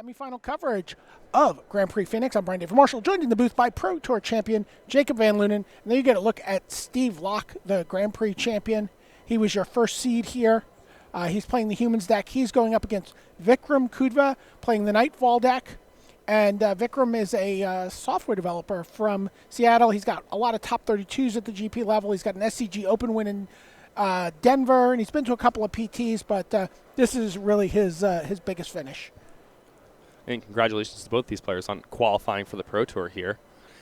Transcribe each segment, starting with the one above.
semifinal coverage of Grand Prix Phoenix. I'm Brian David Marshall, joined in the booth by Pro Tour champion Jacob Van Lunen. And then you get a look at Steve Locke, the Grand Prix champion. He was your first seed here. He's playing the Humans deck. He's going up against Vikram Kudva, playing the Nightfall deck. And Vikram is a software developer from Seattle. He's got a lot of top 32s at the GP level. He's got an SCG Open win in Denver, and he's been to a couple of PTs, but this is really his biggest finish. And congratulations to both these players on qualifying for the Pro Tour here.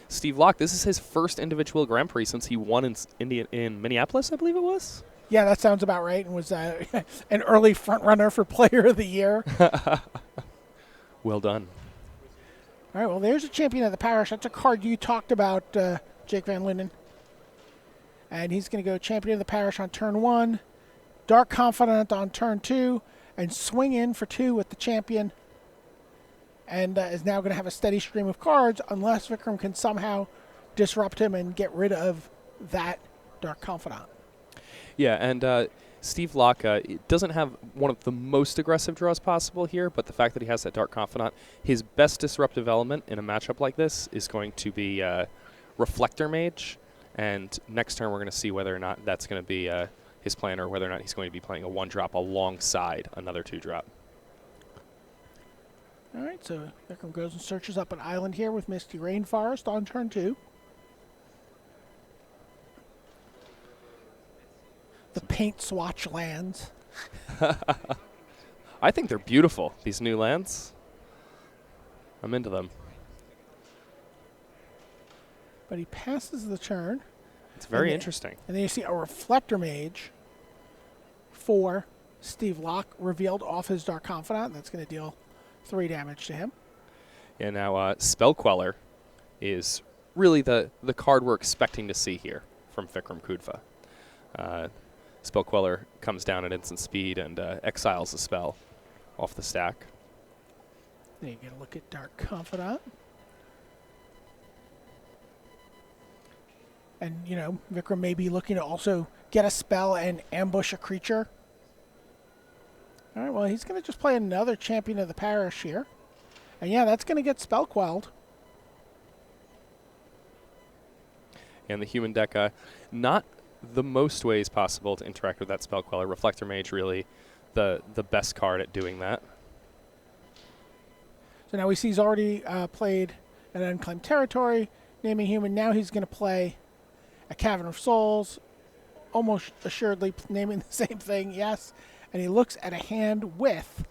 Steve Locke, this is his first individual Grand Prix since he won in Minneapolis, I believe it was? Yeah, that sounds about right, and was an early front runner for Player of the Year. Well done. All right, well, there's a champion of the parish. That's a card you talked about, Jake Van Lunen. And he's going to go champion of the parish on turn 1, Dark Confidant on turn 2, and swing in for 2 with the champion. And is now going to have a steady stream of cards unless Vikram can somehow disrupt him and get rid of that Dark Confidant. Yeah, and Steve Locke doesn't have one of the most aggressive draws possible here, but the fact that he has that Dark Confidant, his best disruptive element in a matchup like this is going to be Reflector Mage. And next turn we're going to see whether or not that's going to be his plan or whether or not he's going to be playing a 1-drop alongside another 2-drop. All right, so Vikram goes and searches up an island here with Misty Rainforest on turn 2. The paint swatch lands. I think they're beautiful, these new lands. I'm into them. But he passes the turn. It's very interesting. And then you see a Reflector Mage for Steve Locke revealed off his Dark Confidant. That's going to deal 3 damage to him. Yeah, now Spell Queller is really the card we're expecting to see here from Vikram Kudva. Spell Queller comes down at instant speed and exiles the spell off the stack. Then you get a look at Dark Confidant. And, you know, Vikram may be looking to also get a spell and ambush a creature. All right, well, he's going to just play another champion of the parish here. And, yeah, that's going to get spell quelled. And the human deck, not the most ways possible to interact with that spell queller. Reflector Mage really the best card at doing that. So now we see he's already played an Unclaimed Territory, naming human. Now he's going to play a Cavern of Souls, almost assuredly naming the same thing, yes. And he looks at a hand with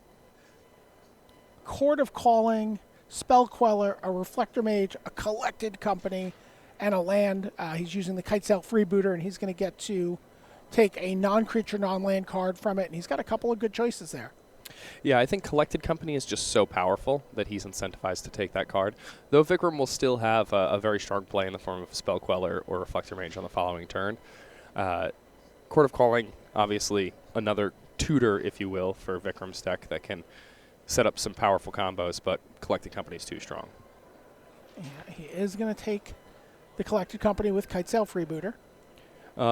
Court of Calling, Spell Queller, a Reflector Mage, a Collected Company, and a land. He's using the Kitesail Freebooter, and he's going to get to take a non-creature, non-land card from it, and he's got a couple of good choices there. Yeah, I think Collected Company is just so powerful that he's incentivized to take that card. Though Vikram will still have a very strong play in the form of Spell Queller or Reflector Mage on the following turn. Court of Calling, obviously another tutor, if you will, for Vikram's deck that can set up some powerful combos, but Collected Company is too strong. Yeah, he is going to take the Collected Company with Kitesail Freebooter.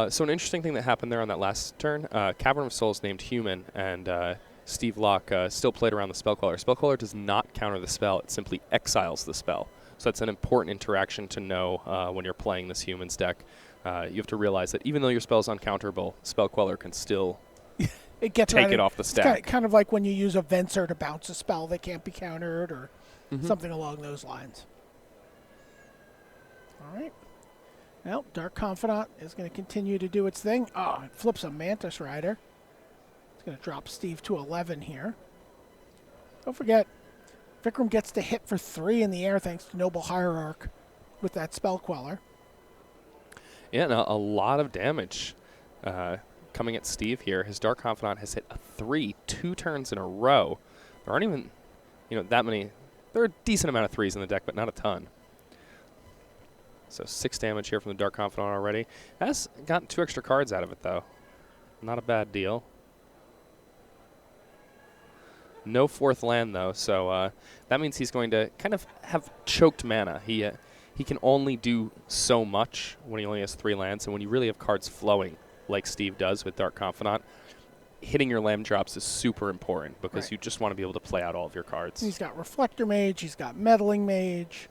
So an interesting thing that happened there on that last turn, Cavern of Souls named human, and Steve Locke still played around the Spell Queller. Spell Queller does not counter the spell. It simply exiles the spell. So that's an important interaction to know when you're playing this humans deck. You have to realize that even though your spell is uncounterable, Spell Queller can still take it off the stack. Kind of like when you use a Venser to bounce a spell that can't be countered or something along those lines. All right. Well, Dark Confidant is going to continue to do its thing. Oh, it flips a Mantis Rider. Going to drop Steve to 11 here. Don't forget, Vikram gets to hit for 3 in the air thanks to Noble Hierarch with that Spell Queller. Yeah, and a lot of damage coming at Steve here. His Dark Confidant has hit a 3 2 turns in a row. There aren't even, that many. There are a decent amount of 3s in the deck, but not a ton. So 6 damage here from the Dark Confidant already. Has gotten 2 extra cards out of it, though. Not a bad deal. No 4th land, though, so that means he's going to kind of have choked mana. He can only do so much when he only has 3 lands, and when you really have cards flowing like Steve does with Dark Confidant, hitting your land drops is super important because Right. you just want to be able to play out all of your cards. He's got Reflector Mage. He's got Meddling Mage.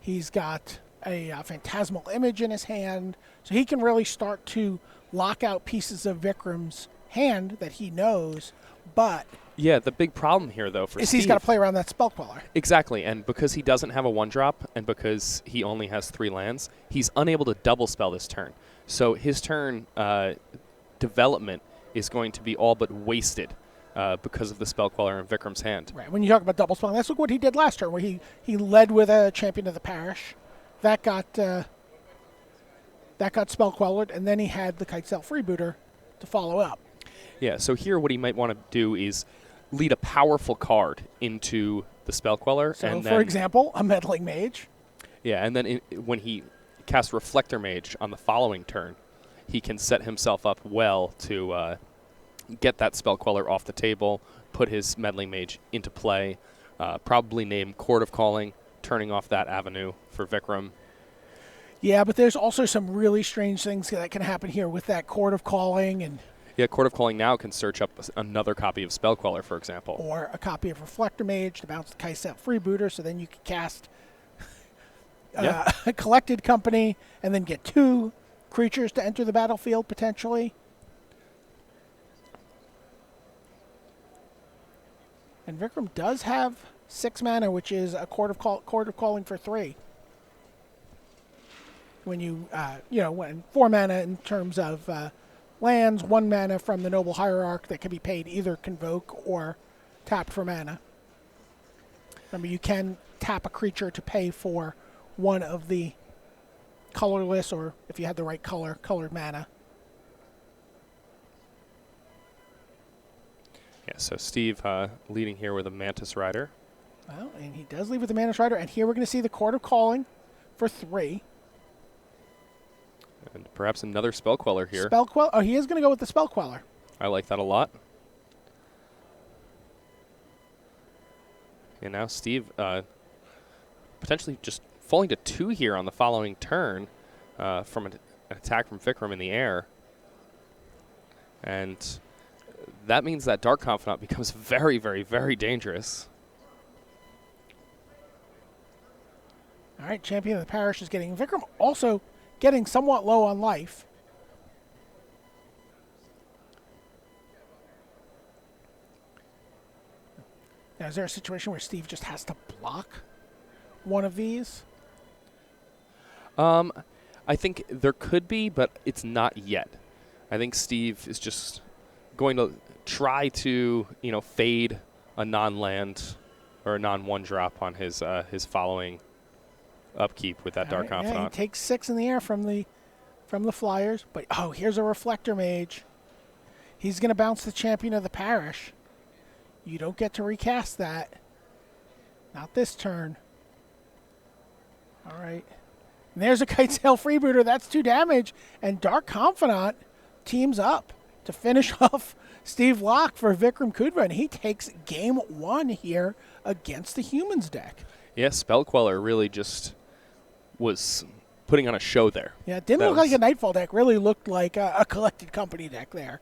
He's got a Phantasmal Image in his hand. So he can really start to lock out pieces of Vikram's hand that he knows. But Yeah, the big problem here, though, for is Steve, he's got to play around that Spell Queller. exactly, and because he doesn't have a 1-drop and because he only has 3 lands, he's unable to double spell this turn. So his turn development is going to be all but wasted because of the Spell Queller in Vikram's hand. Right. When you talk about double spelling, that's what he did last turn, where he led with a Champion of the Parish. That got Spell Quellered, and then he had the Kitesail Freebooter to follow up. Yeah, so here what he might want to do is lead a powerful card into the Spell Queller. So, and for then, example, a Meddling Mage. yeah, and then when he casts Reflector Mage on the following turn, he can set himself up well to get that Spell Queller off the table, put his Meddling Mage into play, probably name Chord of Calling, turning off that avenue for Vikram. Yeah, but there's also some really strange things that can happen here with that Chord of Calling and Yeah, Chord of Calling now can search up another copy of Spell Queller, for example. or a copy of Reflector Mage to bounce the Kai'Sa Freebooter, so then you can cast a Collected Company and then get 2 creatures to enter the battlefield, potentially. And Vikram does have 6 mana, which is a Chord of Calling for 3. When you, when 4 mana in terms of lands, 1 mana from the Noble Hierarch that can be paid either Convoke or tapped for mana. Remember, you can tap a creature to pay for one of the colorless, or if you had the right color, colored mana. Yeah, so Steve leading here with a Mantis Rider. Well, and he does leave with the Mantis Rider, and here we're going to see the Chord of Calling for 3. And perhaps another Spell Queller here. Spell Queller. Oh, he is going to go with the Spell Queller. I like that a lot. And now Steve potentially just falling to 2 here on the following turn from an attack from Vikram in the air. And that means that Dark Confidant becomes very, very, very dangerous. All right, Champion of the Parish is getting Vikram also getting somewhat low on life. Now, is there a situation where Steve just has to block one of these? I think there could be, but it's not yet. I think Steve is just going to try to, fade a non-land or a non-1-drop on his following upkeep with that Dark Confidant. Yeah, he takes 6 in the air from the Flyers. But, here's a Reflector Mage. He's going to bounce the Champion of the Parish. You don't get to recast that. Not this turn. All right. And there's a Kitesail Freebooter. That's 2 damage. And Dark Confidant teams up to finish off Steve Locke for Vikram Kudva. And he takes game 1 here against the Humans deck. Yeah, Spell Queller really just was putting on a show there. Yeah, it didn't look like a Nightfall deck. Really looked like a Collected Company deck there.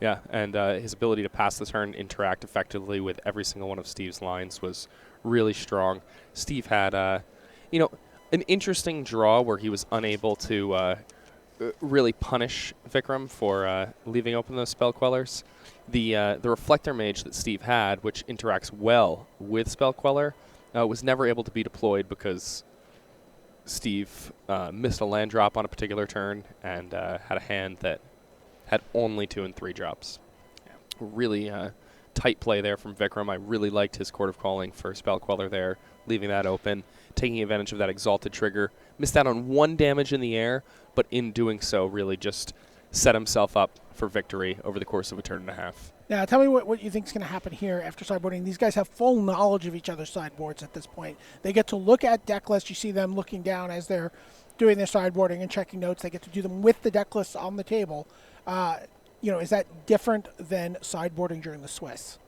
Yeah, and his ability to pass the turn, interact effectively with every single one of Steve's lines was really strong. Steve had, an interesting draw where he was unable to really punish Vikram for leaving open those Spell Quellers. The Reflector Mage that Steve had, which interacts well with Spell Queller, was never able to be deployed because Steve missed a land drop on a particular turn and had a hand that had only 2 and 3 drops. Really tight play there from Vikram. I really liked his Chord of Calling for Spell Queller there, leaving that open, taking advantage of that Exalted trigger. Missed out on 1 damage in the air, but in doing so really just set himself up for victory over the course of a turn and a half. Now, tell me what you think is going to happen here after sideboarding. These guys have full knowledge of each other's sideboards at this point. They get to look at deck lists. You see them looking down as they're doing their sideboarding and checking notes. They get to do them with the deck lists on the table. Is that different than sideboarding during the Swiss?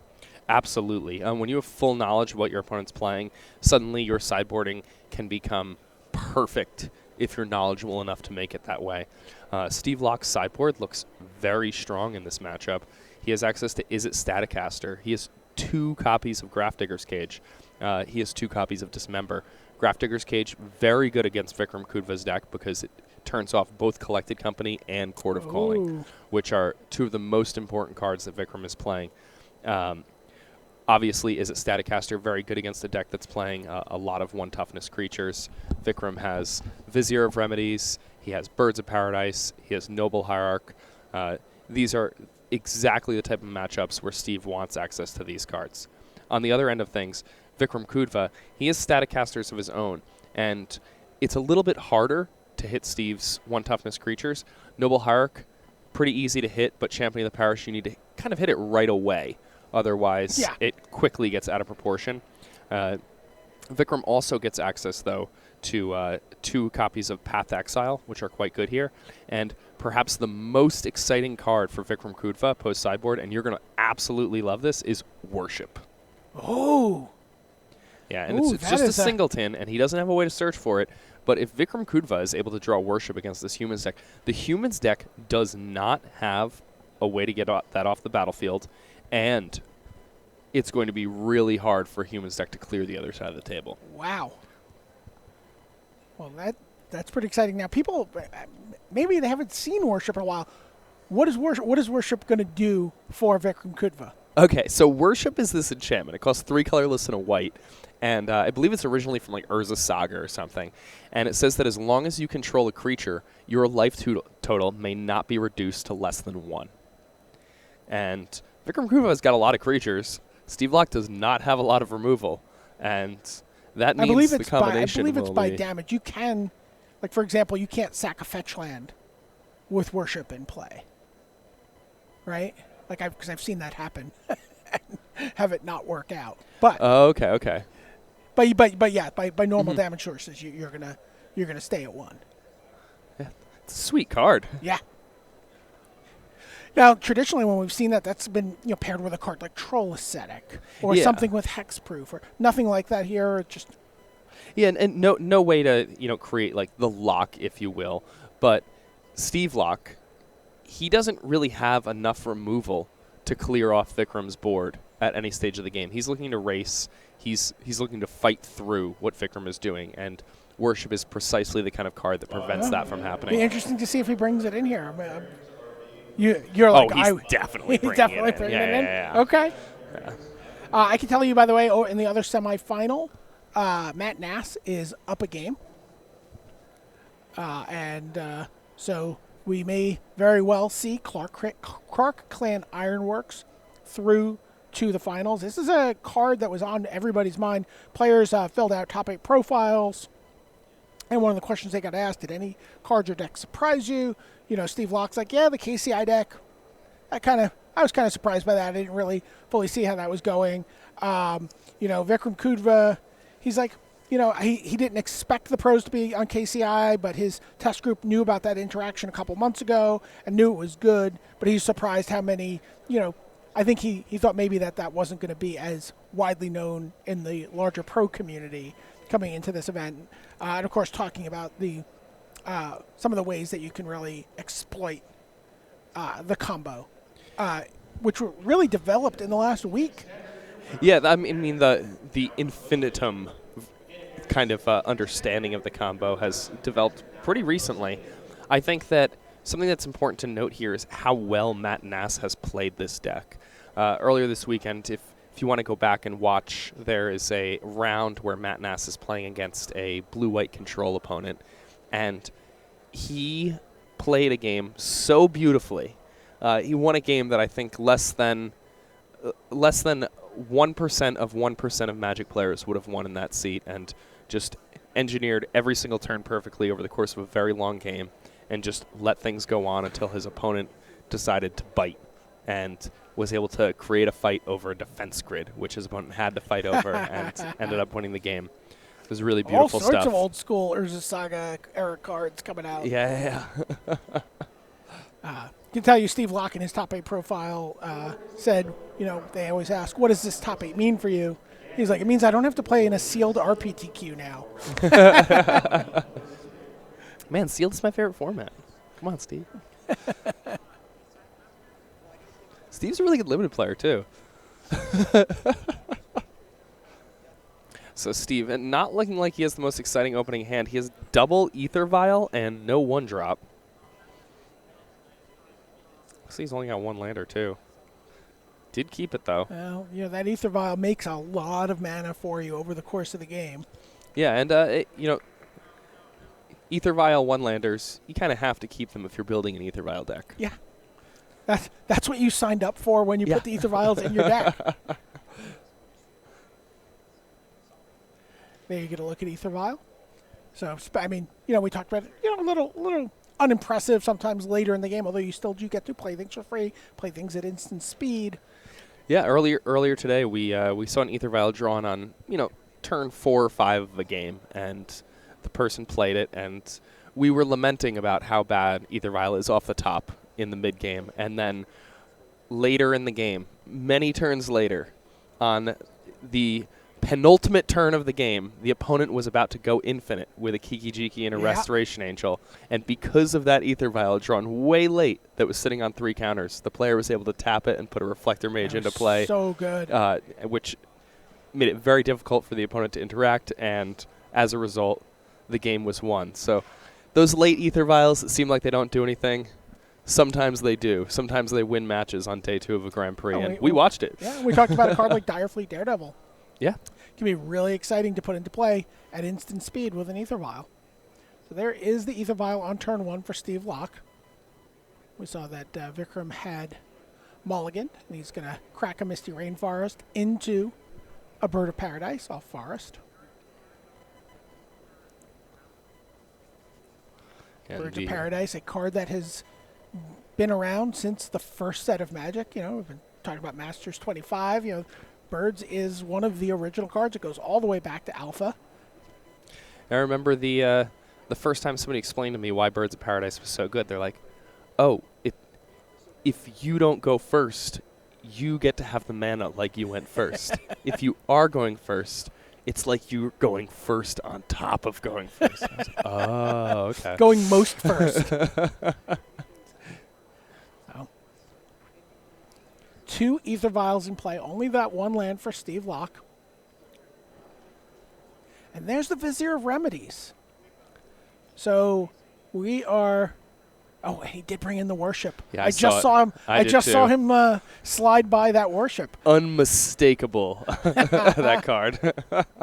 Absolutely. When you have full knowledge of what your opponent's playing, suddenly your sideboarding can become perfect if you're knowledgeable enough to make it that way. Steve Locke's sideboard looks very strong in this matchup. He has access to Is It Staticaster. He has 2 copies of Grafdigger's Cage. He has 2 copies of Dismember. Grafdigger's Cage, very good against Vikram Kudva's deck because it turns off both Collected Company and Court of Calling, which are 2 of the most important cards that Vikram is playing. Obviously, Is It Staticaster, very good against a deck that's playing a lot of 1 toughness creatures. Vikram has Vizier of Remedies. He has Birds of Paradise. He has Noble Hierarch. These are exactly the type of matchups where Steve wants access to these cards. On the other end of things, Vikram Kudva, he has Staticasters of his own, and it's a little bit harder to hit Steve's 1 toughness creatures. Noble Hierarch, pretty easy to hit, but Champion of the Parish, you need to kind of hit it right away. Otherwise, it quickly gets out of proportion. Vikram also gets access, though, to 2 copies of Path Exile, which are quite good here. And perhaps the most exciting card for Vikram Kudva post-sideboard, and you're going to absolutely love this, is Worship. Oh! Yeah, and it's just a singleton, and he doesn't have a way to search for it. But if Vikram Kudva is able to draw Worship against this Humans deck, the Humans deck does not have a way to get that off the battlefield, and it's going to be really hard for Humans deck to clear the other side of the table. Wow. Well, that's pretty exciting. Now, people, maybe they haven't seen Worship in a while. What is Worship going to do for Vikram Kudva? Okay, so Worship is this enchantment. It costs 3 colorless and a white, and I believe it's originally from like Urza Saga or something. And it says that as long as you control a creature, your life total may not be reduced to less than 1. And Vikram Kudva has got a lot of creatures. Steve Locke does not have a lot of removal, and that means the combination. I believe it's by damage. You can, like for example, you can't sack a fetch land with Worship in play, right? Like because I've seen that happen, and have it not work out. But okay. But yeah, by normal damage sources, you're gonna stay at 1. Yeah, it's a sweet card. Yeah. Now, traditionally, when we've seen that, that's been paired with a card like Troll Ascetic or something with Hexproof, or nothing like that here. Just and no way to create like the lock, if you will. But Steve Locke, he doesn't really have enough removal to clear off Vikram's board at any stage of the game. He's looking to race. He's looking to fight through what Vikram is doing, and Worship is precisely the kind of card that prevents that from happening. It'd be interesting to see if he brings it in here. You're like, he's definitely bringing it in. Yeah. Okay. Yeah. I can tell you, by the way, in the other semifinal, Matt Nass is up a game. And so we may very well see Clark Clan Ironworks through to the finals. This is a card that was on everybody's mind. Players filled out top 8 profiles. And one of the questions they got asked, did any cards or decks surprise you? Steve Locke's like, yeah, the KCI deck. I was kind of surprised by that. I didn't really fully see how that was going. Vikram Kudva, he's like, he didn't expect the pros to be on KCI, but his test group knew about that interaction a couple months ago and knew it was good, but he's surprised how many, I think he thought maybe that wasn't going to be as widely known in the larger pro community coming into this event. And, of course, talking about some of the ways that you can really exploit the combo, which were really developed in the last week. Yeah, I mean the infinitum kind of understanding of the combo has developed pretty recently. I think that something that's important to note here is how well Matt Nass has played this deck. Earlier this weekend, if you want to go back and watch, there is a round where Matt Nass is playing against a blue-white control opponent, and he played a game so beautifully. He won a game that I think less than 1% of 1% of Magic players would have won in that seat, and just engineered every single turn perfectly over the course of a very long game and just let things go on until his opponent decided to bite and was able to create a fight over a defense grid, which his opponent had to fight over and ended up winning the game. It was really beautiful stuff. All sorts of old school Urza Saga era cards coming out. Yeah. I can tell you Steve Locke in his top 8 profile said, they always ask, what does this top 8 mean for you? He's like, it means I don't have to play in a sealed RPTQ now. Man, sealed is my favorite format. Come on, Steve. Steve's a really good limited player, too. So Steve, and not looking like he has the most exciting opening hand. He has double Ether Vial and no 1-drop. So he's only got 1 lander, too. Did keep it, though. Well, that Ether Vial makes a lot of mana for you over the course of the game. Yeah, and, Ether Vial 1-landers, you kind of have to keep them if you're building an Ether Vial deck. Yeah. That's what you signed up for when you put the Ether Vials in your deck. There you get a look at Ether Vial. So, I mean, we talked about it, a little unimpressive sometimes later in the game, although you still do get to play things for free, play things at instant speed. Yeah, earlier today we saw an Ether Vial drawn on, turn 4 or 5 of the game, and the person played it, and we were lamenting about how bad Ether Vial is off the top in the mid game, and then later in the game, many turns later, on the penultimate turn of the game, the opponent was about to go infinite with a Kiki Jiki and a Restoration Angel, and because of that Ether Vial drawn way late that was sitting on 3 counters, the player was able to tap it and put a Reflector Mage into play. So good. Which made it very difficult for the opponent to interact, and as a result, the game was won. So those late Ether Vials that seem like they don't do anything, sometimes they do. Sometimes they win matches on day 2 of a Grand Prix, and we watched it. Yeah, we talked about a card like Direfleet Daredevil. Yeah. It can be really exciting to put into play at instant speed with an Ether Vial. So there is the Ether Vial on turn 1 for Steve Locke. We saw that Vikram had Mulligan, and he's going to crack a Misty Rainforest into a Bird of Paradise off Forest. Birds of Paradise, a card that has been around since the first set of Magic. We've been talking about Masters 25. Birds is one of the original cards. It goes all the way back to Alpha. I remember the first time somebody explained to me why Birds of Paradise was so good. They're like, oh, if you don't go first, you get to have the mana like you went first. If you are going first, it's like you're going first on top of going first. I was like, oh, okay. Going most first. 2 Ether Vials in play. Only that 1 land for Steve Locke. And there's the Vizier of Remedies. So we are... Oh, he did bring in the Worship. Yeah, I just saw him. I just saw him slide by that Worship. Unmistakable, that card. All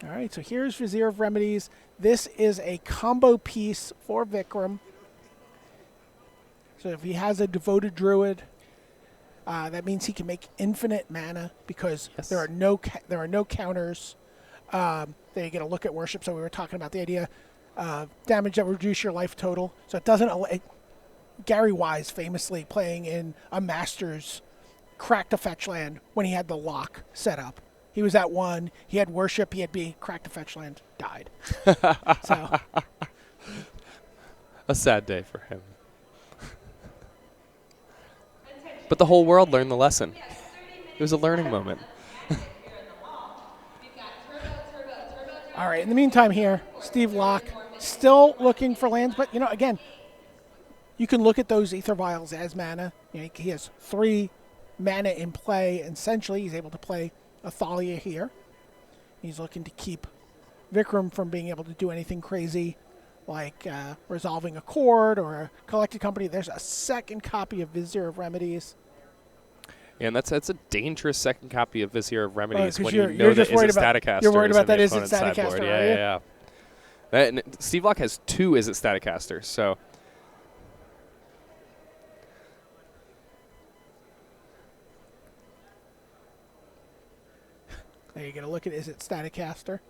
right, so here's Vizier of Remedies. This is a combo piece for Vikram. So if he has a Devoted Druid, that means he can make infinite mana because there are no counters. There you get a look at Worship. So we were talking about the idea damage that will reduce your life total. So it doesn't. Gary Wise famously playing in a Masters cracked a fetch land when he had the lock set up. He was at 1. He had Worship. He had B. Cracked a fetch land. Died. So a sad day for him. But the whole world learned the lesson. It was a learning moment. All right. In the meantime, here, Steve Locke still looking for lands, but again, you can look at those Ether Vials as mana. He has 3 mana in play. And essentially, he's able to play a Thalia here. He's looking to keep Vikram from being able to do anything crazy like resolving a chord or a collected company. There's a second copy of Vizier of Remedies. Yeah, and that's a dangerous second copy of Vizier of Remedies when you're you know that just is a Staticaster. You're worried about that is Izzet Staticaster, Yeah. And Steve Locke has 2 Izzet Staticasters, so... There you get a look at Izzet Staticaster.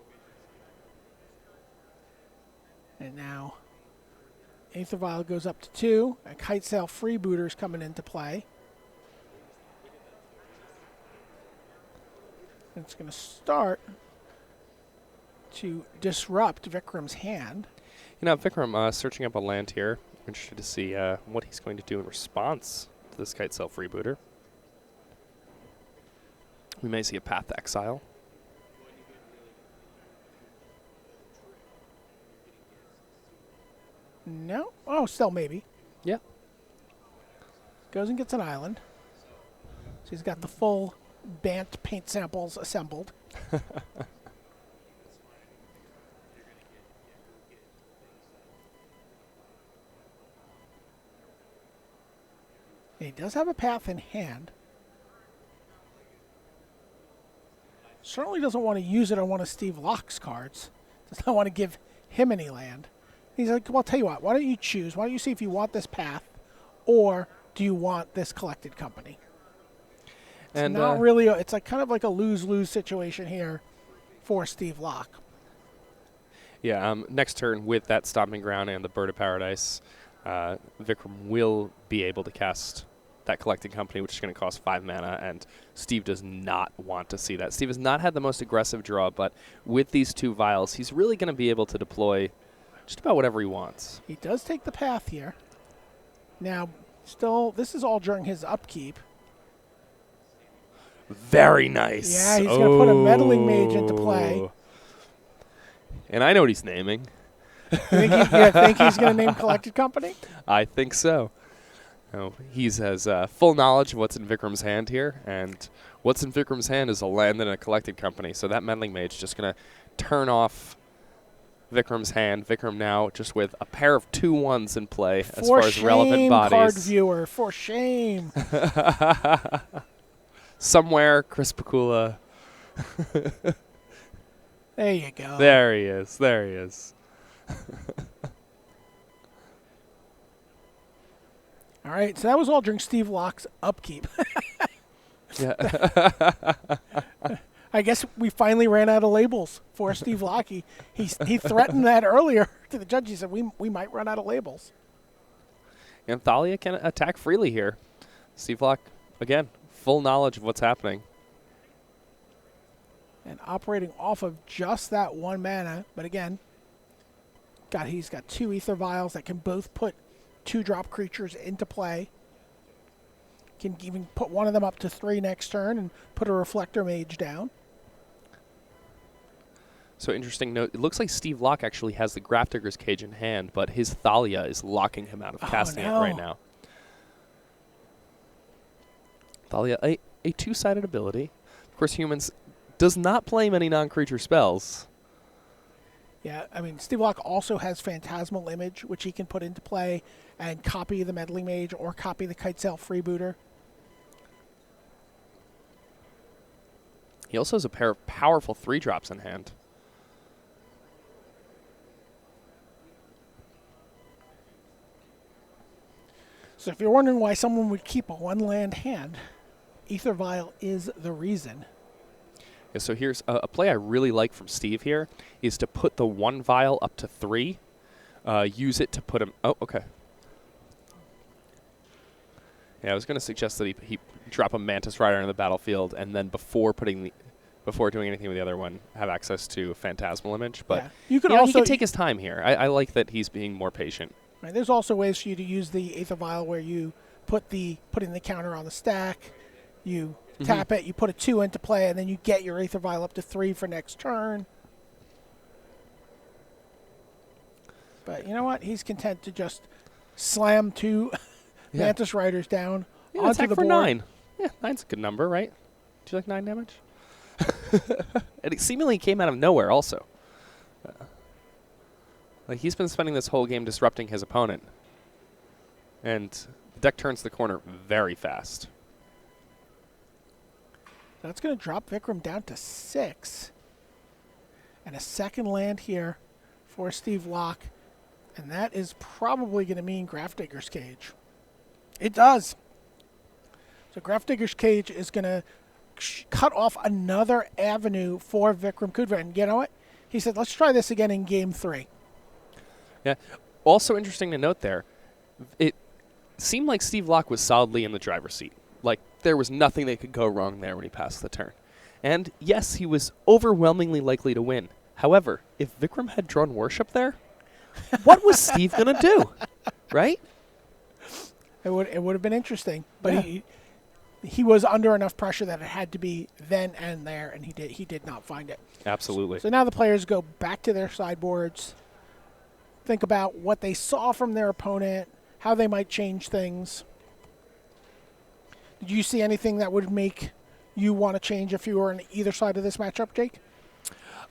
And now Aether Vial goes up to 2. A Kite Sail Freebooter's coming into play. And it's going to start to disrupt Vikram's hand. Vikram, searching up a land here. I'm interested to see what he's going to do in response to this Kite Sail Freebooter. We may see a Path to Exile. No? Oh, still maybe. Yeah. Goes and gets an island. So he's got the full Bant paint samples assembled. He does have a path in hand. Certainly doesn't want to use it on one of Steve Locke's cards. Does not want to give him any land. He's like, well, I'll tell you what. Why don't you choose? Why don't you see if you want this path, or do you want this collected company? It's not really. It's like kind of like a lose-lose situation here for Steve Locke. Yeah. Next turn with that Stomping Ground and the Bird of Paradise, Vikram will be able to cast that collecting company, which is going to cost 5 mana, and Steve does not want to see that. Steve has not had the most aggressive draw, but with these 2 vials, he's really going to be able to deploy just about whatever he wants. He does take the path here. Now, still, this is all during his upkeep. Very nice. Yeah, he's going to put a Meddling Mage into play. And I know what he's naming. You think he's going to name Collected Company? I think so. No, he has full knowledge of what's in Vikram's hand here, and what's in Vikram's hand is a land and a collected company. So that Meddling Mage is just going to turn off Vikram's hand. Vikram now just with a pair of 2/1s in play as far as relevant bodies. Card viewer, for shame. Somewhere, Chris Pakula. There you go. There he is. There he is. All right, so that was all during Steve Locke's upkeep. Yeah. I guess we finally ran out of labels for Steve Locke. He threatened that earlier to the judge. He said, we might run out of labels. And Thalia can attack freely here. Steve Locke, again, full knowledge of what's happening. And operating off of just that 1 mana. But again, he's got 2 Ether Vials that can both put 2-drop creatures into play. Can even put one of them up to 3 next turn and put a Reflector Mage down. So interesting note, it looks like Steve Locke actually has the Grafdigger's Cage in hand, but his Thalia is locking him out of casting it right now. Thalia, a 2-sided ability. Of course, Humans does not play many non-creature spells. Yeah, I mean, Steve Locke also has Phantasmal Image, which he can put into play and copy the Meddling Mage or copy the Kitesail Freebooter. He also has a pair of powerful 3-drops in hand. So if you're wondering why someone would keep a 1-land hand, Ether Vial is the reason. Yeah, so here's a play I really like from Steve here, is to put the 1 vial up to 3, use it to put him... Oh, okay. Yeah, I was going to suggest that he drop a Mantis Rider on the battlefield, and then before doing anything with the other one, have access to Phantasmal Image. But yeah. He can take his time here. I like that he's being more patient. Right, there's also ways for you to use the Aether Vial where you put in the counter on the stack, you tap it, you put a 2 into play, and then you get your Aether Vial up to 3 for next turn. But you know what? He's content to just slam 2 Mantis Riders down onto attack the for board. 9. Yeah, 9's a good number, right? Do you like 9 damage? And it seemingly came out of nowhere also. Like he's been spending this whole game disrupting his opponent. And the deck turns the corner very fast. That's going to drop Vikram down to 6. And a second land here for Steve Locke. And that is probably going to mean Grafdigger's Cage. It does. So Grafdigger's Cage is going to cut off another avenue for Vikram Kudra. And you know what? He said, let's try this again in Game 3. Yeah. Also interesting to note there, it seemed like Steve Locke was solidly in the driver's seat. Like, there was nothing that could go wrong there when he passed the turn. And, yes, he was overwhelmingly likely to win. However, if Vikram had drawn Worship there, what was Steve going to do? Right? It would have been interesting. But he was under enough pressure that it had to be then and there, and he did not find it. Absolutely. So now the players go back to their sideboards, think about what they saw from their opponent, how they might change things. Did you see anything that would make you want to change if you were on either side of this matchup, Jake?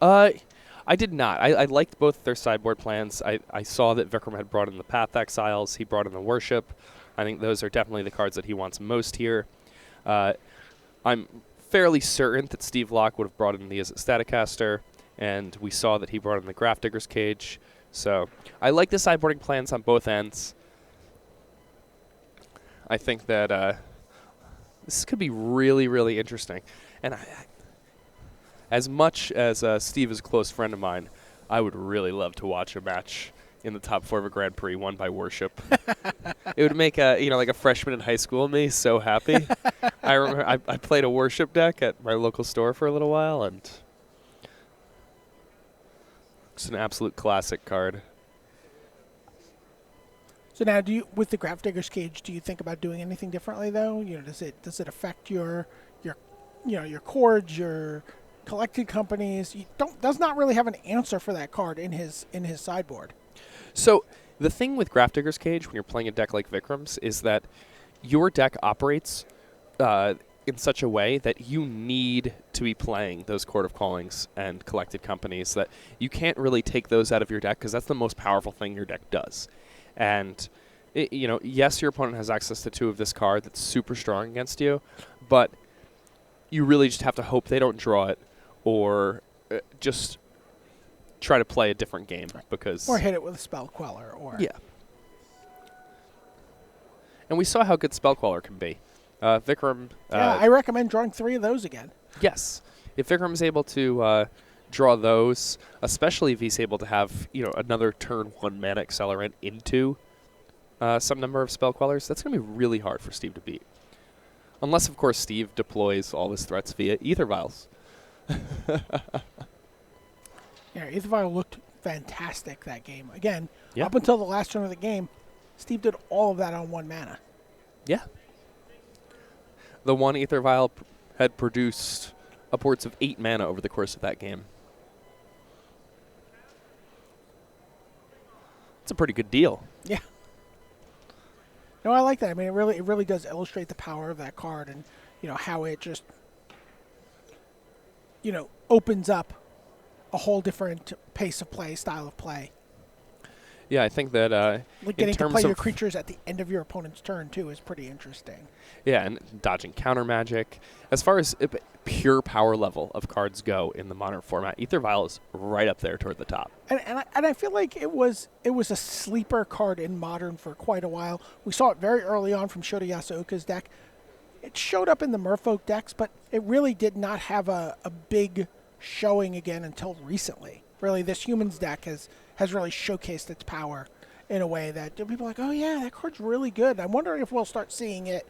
I did not. I liked both their sideboard plans. I saw that Vikram had brought in the Path Exiles. He brought in the Worship. I think those are definitely the cards that he wants most here. I'm fairly certain that Steve Locke would have brought in the Izzet Staticaster, and we saw that he brought in the Graph Digger's Cage. So I like the sideboarding plans on both ends. I think that this could be really, really interesting. And as much as Steve is a close friend of mine, I would really love to watch a match in the top 4 of a Grand Prix won by Worship. It would make like a freshman in high school me so happy. I remember I played a Worship deck at my local store for a little while, and it's an absolute classic card. So now, with the Graph Digger's Cage, do you think about doing anything differently though? Does it affect your chords, your collected companies? Does not really have an answer for that card in his sideboard. So the thing with Graph Digger's Cage when you're playing a deck like Vikram's is that your deck operates in such a way that you need to be playing those Court of Callings and collected companies, that you can't really take those out of your deck because that's the most powerful thing your deck does. And yes, your opponent has access to 2 of this card that's super strong against you, but you really just have to hope they don't draw it, or just try to play a different game, because or hit it with a Spell Queller, or yeah. And we saw how good Spell Queller can be. Vikram. I recommend drawing 3 of those again. Yes, if Vikram is able to draw those, especially if he's able to have another turn 1 mana accelerant into some number of Spell Quellers, that's going to be really hard for Steve to beat. Unless, of course, Steve deploys all his threats via Aether Vials. Yeah, Aether Vial looked fantastic that game. Again, Yeah. up until the last turn of the game, Steve did all of that on 1 mana. Yeah. The one Aether Vial had produced upwards of 8 mana over the course of that game. It's a pretty good deal. Yeah. No, I like that. I mean, it really does illustrate the power of that card, and how it just opens up a whole different pace of play, style of play. Yeah, I think that Like getting to play your creatures at the end of your opponent's turn too is pretty interesting. Yeah, and dodging counter magic. As far as pure power level of cards go in the modern format, Aether Vial is right up there toward the top. And I feel like it was a sleeper card in modern for quite a while. We saw it very early on from Shota Yasuoka's deck. It showed up in the Merfolk decks, but it really did not have a big showing again until recently. Really, this Humans deck has really showcased its power in a way that people are like, oh yeah, that card's really good. I'm wondering if we'll start seeing it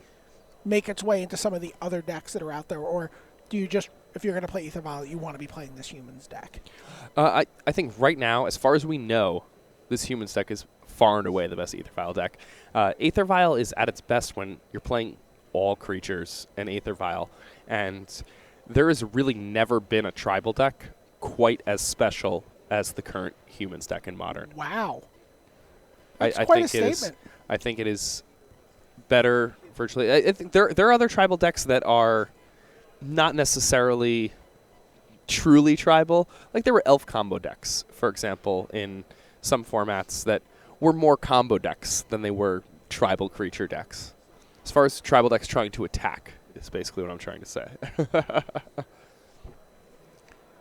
make its way into some of the other decks that are out there, or do you just, if you're going to play Aether Vial, you want to be playing this Humans deck? I think right now, as far as we know, this Humans deck is far and away the best Aether Vial deck. Aether Vial is at its best when you're playing all creatures and Aether Vial, and there has really never been a tribal deck quite as special as the current Humans deck in Modern. Wow. I That's quite think a statement. I think it is better virtually. I think there are other tribal decks that are not necessarily truly tribal. Like there were elf combo decks, for example, in some formats that were more combo decks than they were tribal creature decks. As far as tribal decks trying to attack is basically what I'm trying to say.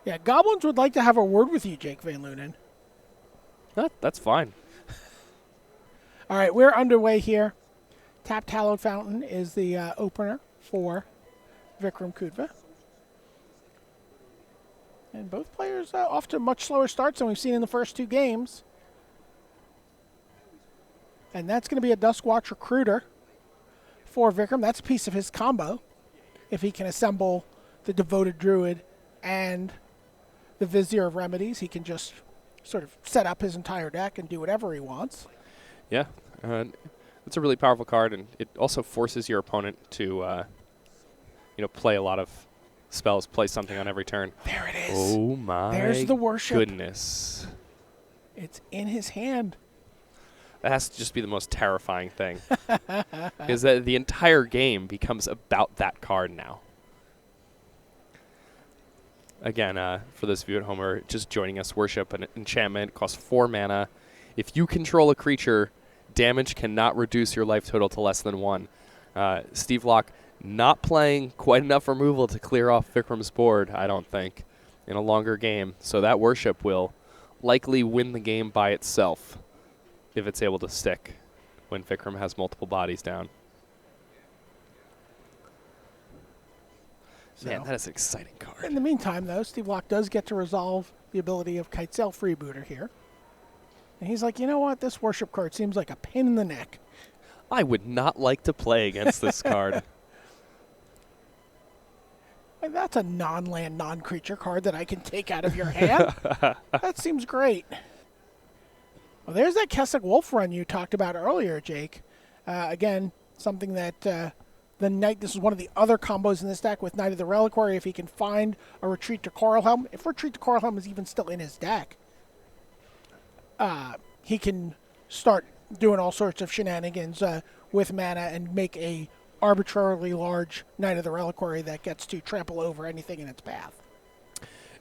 Yeah, Goblins would like to have a word with you, Jake Van Lunen. That's fine. All right, we're underway here. Tapped Hallowed Fountain is the opener for Vikram Kudva. And both players off to much slower starts than we've seen in the first 2 games. And that's going to be a Duskwatch Recruiter for Vikram. That's a piece of his combo. If he can assemble the Devoted Druid and the Vizier of Remedies, he can just sort of set up his entire deck and do whatever he wants. Yeah, it's a really powerful card, and it also forces your opponent to, play a lot of spells, play something on every turn. There it is. Oh my! There's the Worship. Goodness. It's in his hand. That has to just be the most terrifying thing. Because the entire game becomes about that card now. Again, for those of you at home who are just joining us, Worship, an enchantment, costs 4 mana. If you control a creature, damage cannot reduce your life total to less than 1. Steve Locke not playing quite enough removal to clear off Vikram's board, I don't think, in a longer game. So that Worship will likely win the game by itself if it's able to stick when Vikram has multiple bodies down. Man, that is an exciting card. In the meantime, though, Steve Locke does get to resolve the ability of Kitesail Freebooter here. And he's like, you know what? This Worship card seems like a pain in the neck. I would not like to play against this card. And that's a non-land, non-creature card that I can take out of your hand. That seems great. Well, there's that Kessig Wolf run you talked about earlier, Jake. Again, something that the Knight, this is one of the other combos in this deck with Knight of the Reliquary. If he can find a Retreat to Coralhelm, if Retreat to Coralhelm is even still in his deck, he can start doing all sorts of shenanigans with mana and make a arbitrarily large Knight of the Reliquary that gets to trample over anything in its path.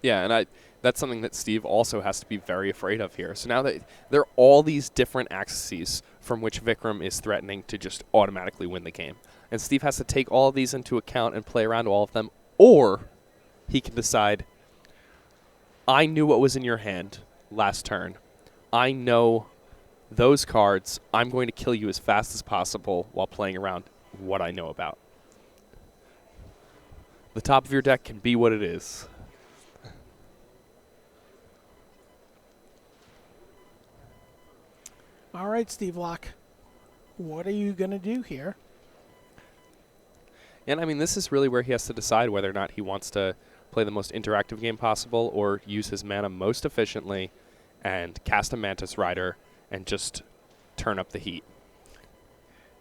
Yeah, and that's something that Steve also has to be very afraid of here. So now that there are all these different axes from which Vikram is threatening to just automatically win the game. And Steve has to take all of these into account and play around all of them, or he can decide, I knew what was in your hand last turn. I know those cards. I'm going to kill you as fast as possible while playing around what I know about. The top of your deck can be what it is. All right, Steve Locke. What are you going to do here? And, I mean, this is really where he has to decide whether or not he wants to play the most interactive game possible or use his mana most efficiently and cast a Mantis Rider and just turn up the heat.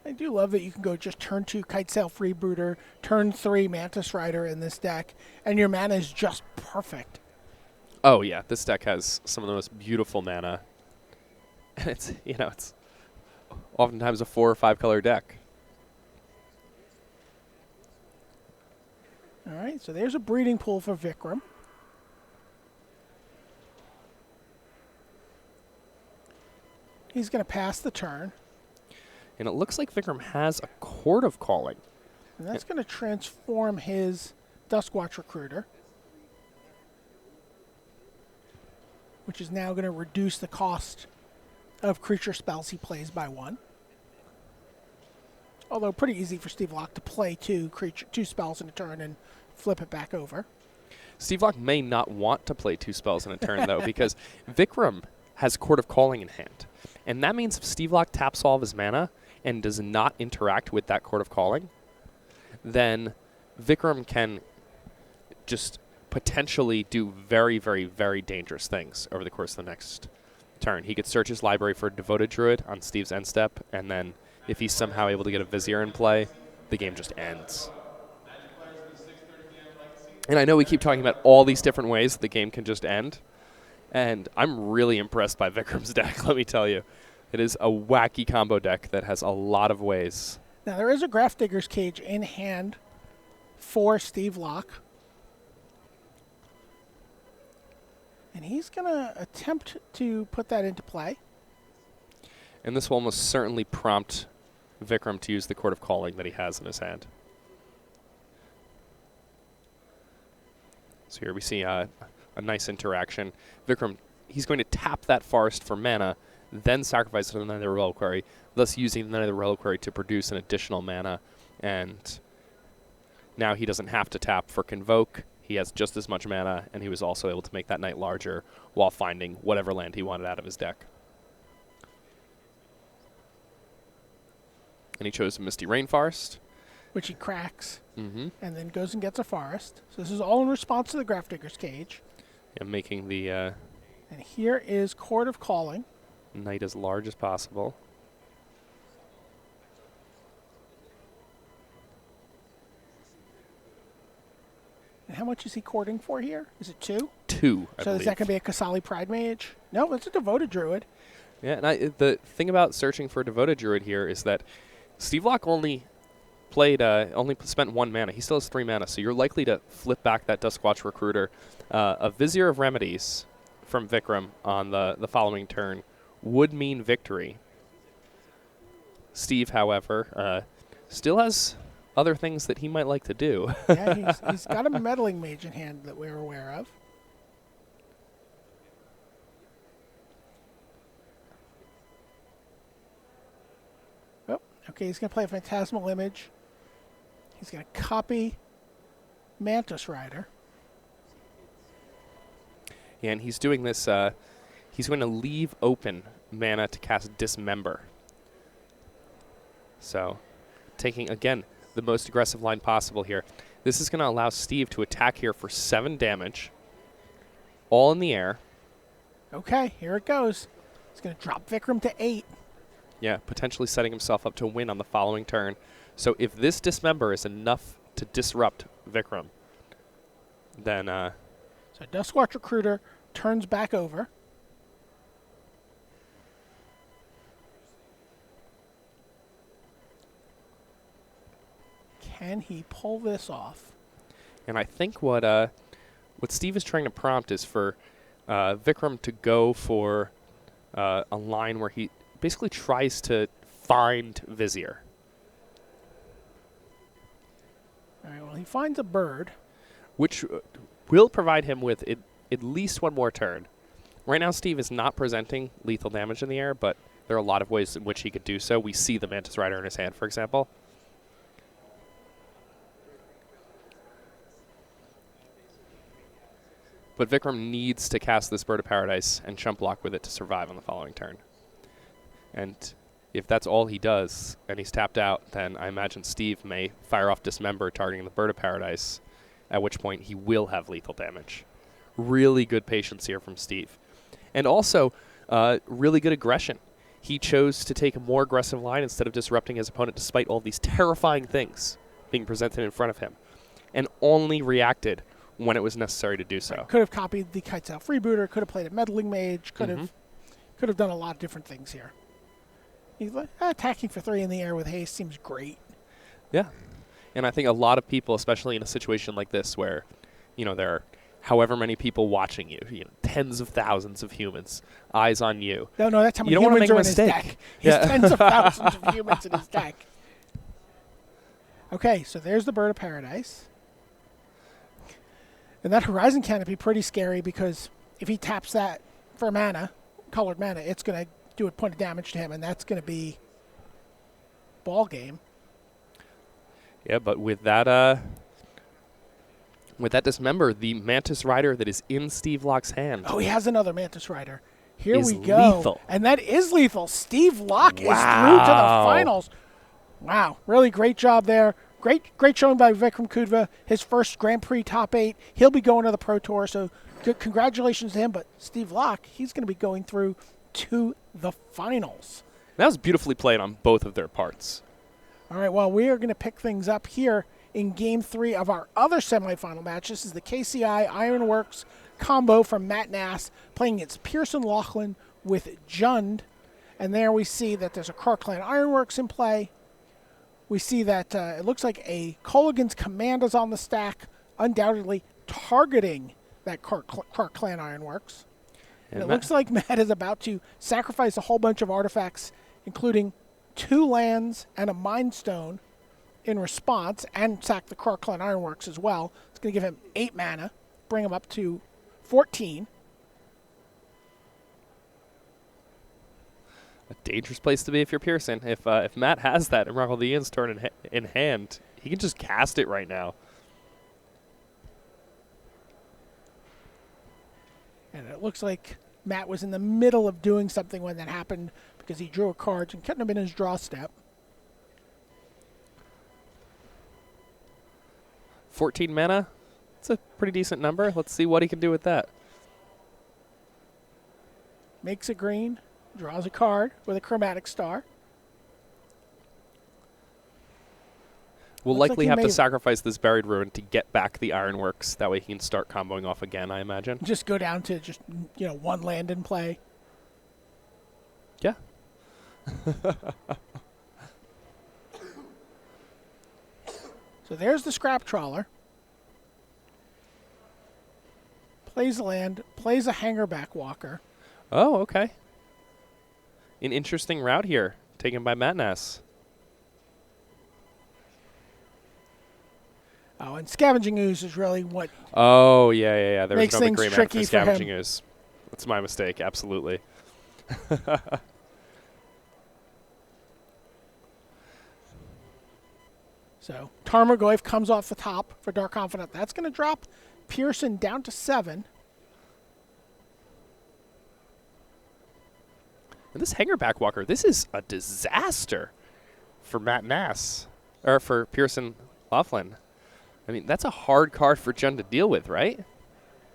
I do love that you can go just turn 2 Kitesail Freebooter, turn 3 Mantis Rider in this deck, and your mana is just perfect. Oh, yeah. This deck has some of the most beautiful mana. And it's, it's oftentimes a 4 or 5 color deck. All right, so there's a breeding pool for Vikram. He's going to pass the turn. And it looks like Vikram has a Court of Calling. And that's going to transform his Duskwatch Recruiter, which is now going to reduce the cost of creature spells he plays by 1. Although pretty easy for Steve Locke to play 2 spells in a turn and flip it back over. Steve Locke may not want to play 2 spells in a turn, though, because Vikram has Court of Calling in hand. And that means if Steve Locke taps all of his mana and does not interact with that Court of Calling, then Vikram can just potentially do very, very, very dangerous things over the course of the next turn. He could search his library for Devoted Druid on Steve's end step, and then if he's somehow able to get a Vizier in play, the game just ends. And I know we keep talking about all these different ways that the game can just end, and I'm really impressed by Vikram's deck, let me tell you. It is a wacky combo deck that has a lot of ways. Now, there is a Grafdigger's Cage in hand for Steve Locke. And he's going to attempt to put that into play. And this will almost certainly prompt Vikram to use the Court of Calling that he has in his hand. So here we see a nice interaction. Vikram, he's going to tap that forest for mana, then sacrifice it to the Knight of the Reliquary, thus using the Knight of the Reliquary to produce an additional mana. And now he doesn't have to tap for Convoke. He has just as much mana, and he was also able to make that Knight larger while finding whatever land he wanted out of his deck. And he chose Misty Rainforest, which he cracks, and then goes and gets a forest. So this is all in response to the Grafdigger's Cage. and making the And here is Court of Calling. Knight as large as possible. And how much is he courting for here? Is it 2? 2, I So believe. is that going to be a Kasali Pride Mage? No, it's a Devoted Druid. Yeah, and the thing about searching for a Devoted Druid here is that Steve Locke only spent 1 mana. He still has 3 mana, so you're likely to flip back that Duskwatch Recruiter. A Vizier of Remedies from Vikram on the following turn would mean victory. Steve, however, still has other things that he might like to do. Yeah, he's got a Meddling Mage in hand that we're aware of. Oh, okay, he's going to play a Phantasmal Image. He's going to copy Mantis Rider. Yeah, and he's doing this. He's going to leave open mana to cast Dismember. So, taking, again, the most aggressive line possible here. This is going to allow Steve to attack here for 7 damage, all in the air. Okay, here it goes. He's going to drop Vikram to 8. Yeah, potentially setting himself up to win on the following turn. So if this Dismember is enough to disrupt Vikram, then... So Duskwatch Recruiter turns back over. Can he pull this off? And I think what Steve is trying to prompt is for Vikram to go for a line where he basically tries to find Vizier. All right, well, he finds a bird. Which will provide him with at least 1 more turn. Right now, Steve is not presenting lethal damage in the air, but there are a lot of ways in which he could do so. We see the Mantis Rider in his hand, for example. But Vikram needs to cast this Bird of Paradise and chump block with it to survive on the following turn. And if that's all he does and he's tapped out, then I imagine Steve may fire off Dismember targeting the Bird of Paradise, at which point he will have lethal damage. Really good patience here from Steve. And also, really good aggression. He chose to take a more aggressive line instead of disrupting his opponent despite all these terrifying things being presented in front of him, and only reacted when it was necessary to do so. Right. Could have copied the Kites Out Freebooter, could have played a Meddling Mage, could have done a lot of different things here. He's like, attacking for 3 in the air with haste seems great. Yeah. And I think a lot of people, especially in a situation like this where, there are however many people watching you, tens of thousands of humans, eyes on you. No, that's how many you don't humans want to make are a in his mistake. deck. He has tens of thousands of humans in his deck. Okay, so there's the Bird of Paradise. And that Horizon Canopy pretty scary because if he taps that for mana, colored mana, it's going to do a point of damage to him, and that's going to be ball game. Yeah, but with that Dismember, the Mantis Rider that is in Steve Locke's hand. Oh, he has another Mantis Rider. Here is we go. Lethal. And that is lethal. Steve Locke is through to the finals. Wow, really great job there. Great showing by Vikram Kudva, his first Grand Prix top 8. He'll be going to the Pro Tour, so congratulations to him. But Steve Locke, he's going to be going through to the finals. That was beautifully played on both of their parts. All right, well, we are going to pick things up here in Game 3 of our other semifinal match. This is the KCI Ironworks combo from Matt Nass playing against Pearson Laughlin with Jund. And there we see that there's a Krark Clan Ironworks in play. We see that it looks like a Colligan's Command is on the stack, undoubtedly targeting that Krark Clan Ironworks. And it looks like Matt is about to sacrifice a whole bunch of artifacts, including 2 lands and a Mind Stone in response, and sack the Krark Clan Ironworks as well. It's going to give him 8 mana, bring him up to 14. A dangerous place to be if you're Pearson. If Matt has that Emrakul the Ian's turn in hand, he can just cast it right now. And it looks like Matt was in the middle of doing something when that happened because he drew a card and couldn't have been his draw step. 14 mana? It's a pretty decent number. Let's see what he can do with that. Makes a green, draws a card with a Chromatic Star. We'll Looks likely like he have to may- sacrifice this Buried Ruin to get back the Ironworks. That way he can start comboing off again, I imagine. Just go down to just, 1 land in play. Yeah. So there's the scrap trawler. Plays a land, plays a hangerback walker. Oh, okay. An interesting route here taken by Matt Nass. Oh, and Scavenging Ooze is really what Oh, yeah. There was makes no big things gray mana tricky for for him. Scavenging Ooze. That's my mistake, absolutely. So Tarmogoyf comes off the top for Dark Confidant. That's going to drop Pearson down to 7. And this Hangerback Walker, this is a disaster for Matt Nass, or for Pearson Laughlin. I mean, that's a hard card for Jun to deal with, right?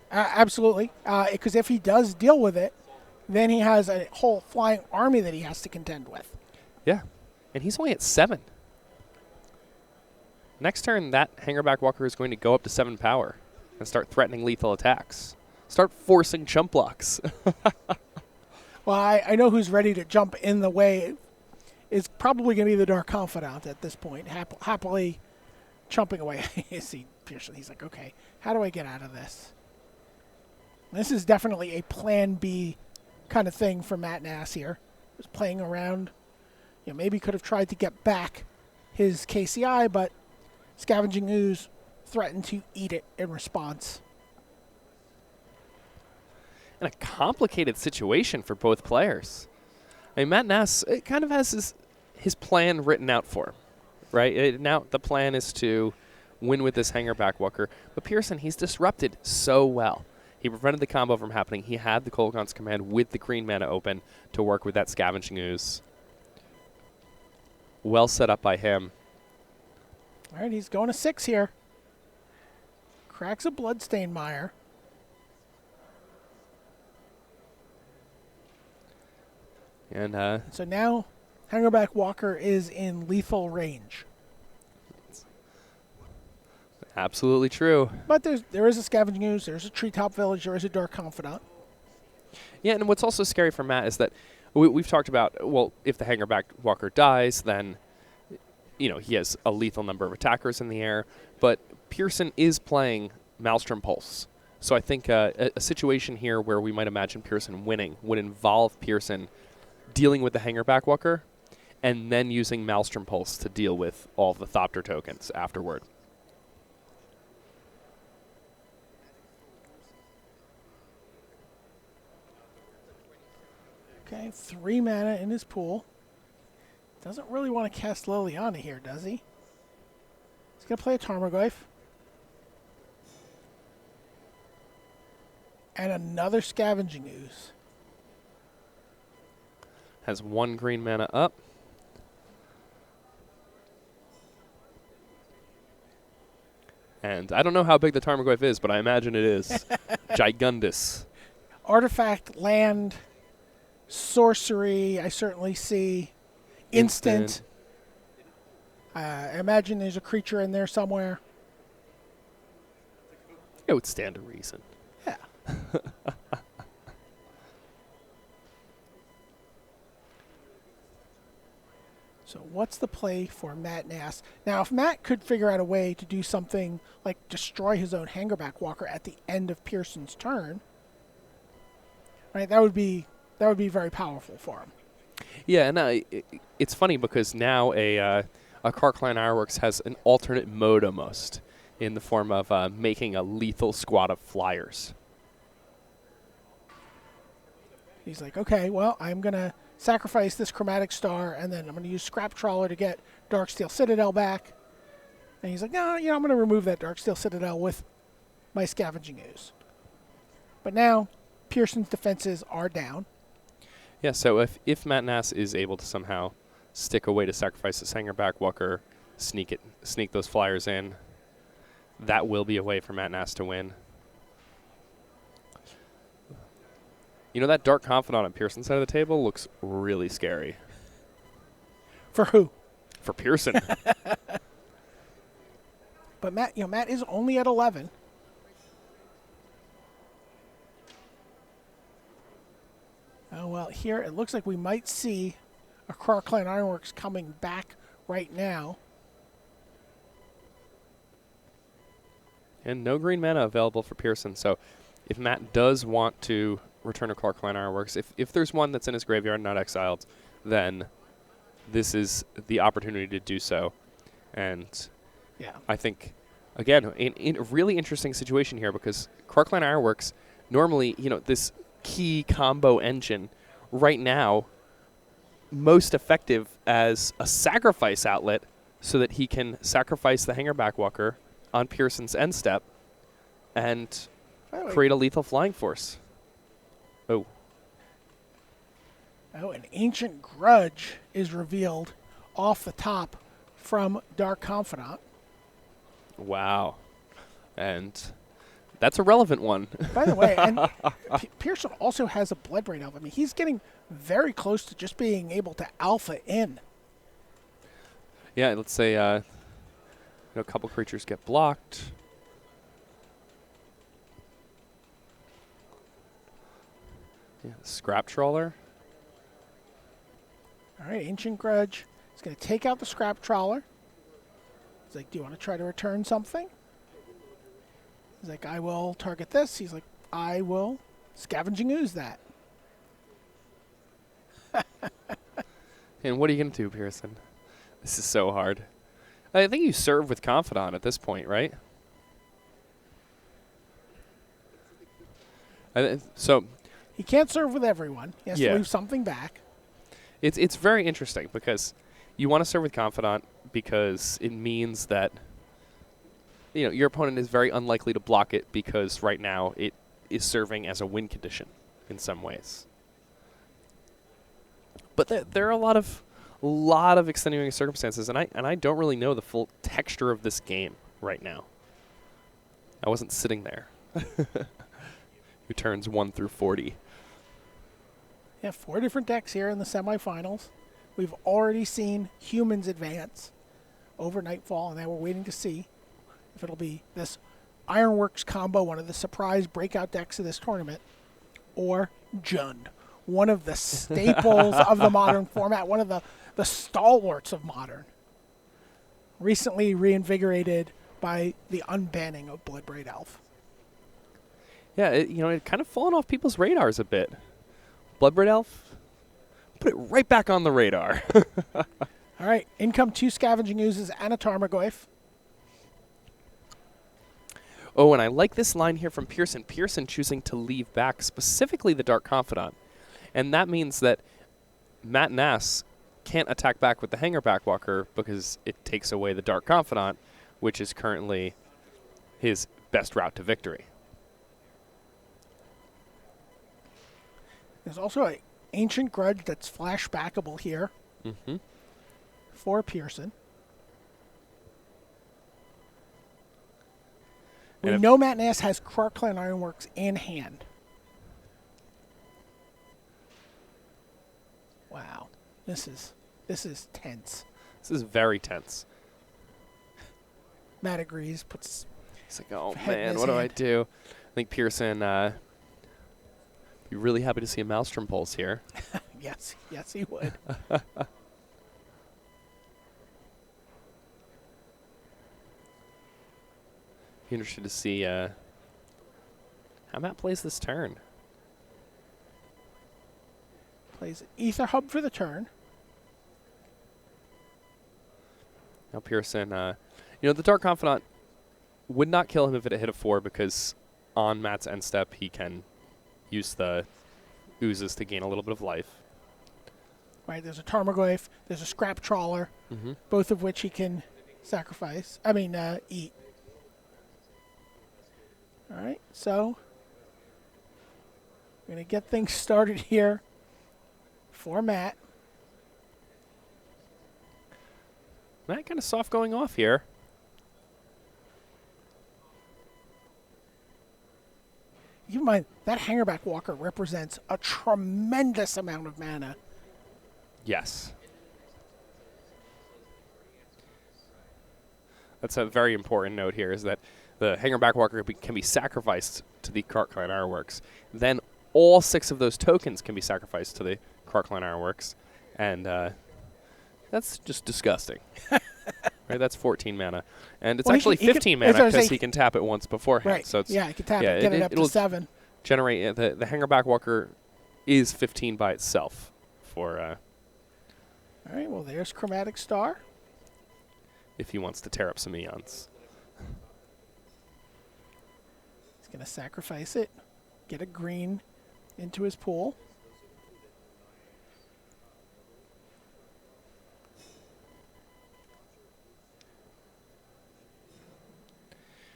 Absolutely. Because if he does deal with it, then he has a whole flying army that he has to contend with. Yeah. And he's only at 7. Next turn, that Hangerback Walker is going to go up to 7 power and start threatening lethal attacks. Start forcing chump blocks. Well, I know who's ready to jump in the way. It's probably going to be the Dark Confidant at this point, happily chumping away. See Pearson, he's like, okay, how do I get out of this? This is definitely a plan B kind of thing for Matt Nass here. Just playing around. Maybe could have tried to get back his KCI, but Scavenging Ooze threatened to eat it in response. And a complicated situation for both players. I mean, Matt Nass kind of has his plan written out for him, right? Now the plan is to win with this Hangerback Walker. But Pearson, he's disrupted so well. He prevented the combo from happening. He had the Kolaghan's Command with the green mana open to work with that Scavenging Ooze. Well set up by him. All right, he's going to 6 here. Cracks a Bloodstained Mire. And So now Hangerback Walker is in lethal range. absolutely true. But there is a Scavenging Ooze, there's a Treetop Village, there is a Dark Confidant. Yeah, and what's also scary for Matt is that we've talked about, well, if the Hangerback Walker dies, then he has a lethal number of attackers in the air. But Pearson is playing Maelstrom Pulse. So I think a situation here where we might imagine Pearson winning would involve Pearson dealing with the Hangerback Walker and then using Maelstrom Pulse to deal with all the Thopter tokens afterward. Okay, 3 mana in his pool. Doesn't really want to cast Liliana here, does he? He's going to play a Tarmogoyf. And another Scavenging Ooze. Has 1 green mana up. And I don't know how big the Tarmogoyf is, but I imagine it is. Gigundous. Artifact, land, sorcery, I certainly see. Instant. I imagine there's a creature in there somewhere. It would stand to reason. Yeah. So what's the play for Matt Nass? Now, if Matt could figure out a way to do something like destroy his own Hangerback Walker at the end of Pearson's turn, right, that would be very powerful for him. Yeah, and it's funny because now a Karkline Ironworks has an alternate mode almost in the form of making a lethal squad of flyers. He's like, okay, well, I'm going to sacrifice this Chromatic Star, and then I'm going to use Scrap Trawler to get Darksteel Citadel back. And he's like, no, I'm going to remove that Darksteel Citadel with my Scavenging Ooze. But now, Pearson's defenses are down. Yeah, so if Matt Nass is able to somehow stick a way to sacrifice the Hangerback Walker, sneak those flyers in, that will be a way for Matt Nass to win. That Dark Confidant on Pearson's side of the table looks really scary. For who? For Pearson. But Matt is only at 11. Well, here it looks like we might see a Clarkland Ironworks coming back right now. And no green mana available for Pearson. So if Matt does want to return a Clarkland Ironworks, if there's one that's in his graveyard not exiled, then this is the opportunity to do so. And Yeah. I think, again, in a really interesting situation here because Clarkland Ironworks, normally, this key combo engine, right now, most effective as a sacrifice outlet so that he can sacrifice the Hangerback Walker on Pearson's end step and create a lethal flying force. Oh. Oh, an Ancient Grudge is revealed off the top from Dark Confidant. Wow. And that's a relevant one. By the way, and Pearson also has a Bloodbraid Elf. I mean, he's getting very close to just being able to alpha in. Yeah, let's say a couple creatures get blocked. Yeah, Scrap Trawler. All right, Ancient Grudge is going to take out the Scrap Trawler. He's like, do you want to try to return something? He's like, I will target this. He's like, I will Scavenging Ooze that. And what are you going to do, Pearson? This is so hard. I think you serve with Confidant at this point, right? So he can't serve with everyone. He has Yeah. to leave something back. It's very interesting because you want to serve with Confidant because it means that your opponent is very unlikely to block it because right now it is serving as a win condition in some ways. But there are a lot of extenuating circumstances, and I don't really know the full texture of this game right now. I wasn't sitting there. Who turns 1 through 40. Yeah, 4 different decks here in the semifinals. We've already seen humans advance over Nightfall, and now we're waiting to see if it'll be this Ironworks combo, one of the surprise breakout decks of this tournament, or Jund, one of the staples of the modern format, one of the stalwarts of modern. Recently reinvigorated by the unbanning of Bloodbraid Elf. Yeah, it kind of fallen off people's radars a bit. Bloodbraid Elf, put it right back on the radar. All right, in come 2 Scavenging Oozes and a Tarmogoyf. Oh, and I like this line here from Pearson. Pearson choosing to leave back specifically the Dark Confidant. And that means that Matt Nass can't attack back with the Hangerback Walker because it takes away the Dark Confidant, which is currently his best route to victory. There's also an Ancient Grudge that's flashbackable here for Pearson. We know Matt Nass has Clarkland Ironworks in hand. Wow, this is tense. This is very tense. Matt agrees. Puts. He's like, oh head in man, his what do I hand. do? I think Pearson be really happy to see a Maelstrom Pulse here. Yes, he would. Be interested to see how Matt plays this turn. Plays Ether Hub for the turn. Now Pearson, the Dark Confidant would not kill him if it hit a 4 because on Matt's end step he can use the oozes to gain a little bit of life. Right, there's a Tarmogoyf, there's a Scrap Trawler, both of which he can eat. All right, so we're going to get things started here for Matt. Matt kind of soft going off here. Keep in mind, that Hangerback Walker represents a tremendous amount of mana. Yes. That's a very important note here, is that the Hangerback Walker can be sacrificed to the Clarkland Ironworks. Then all 6 of those tokens can be sacrificed to the Karkline Ironworks, and that's just disgusting. Right, that's 14 mana, and it's actually 15 mana because he can tap it once beforehand. Right. So it's, he can tap it, get it up to 7. Generate the Hangerback Walker is 15 by itself. For all right, well, there's Chromatic Star. If he wants to tear up some Eons. He's going to sacrifice it, get a green into his pool.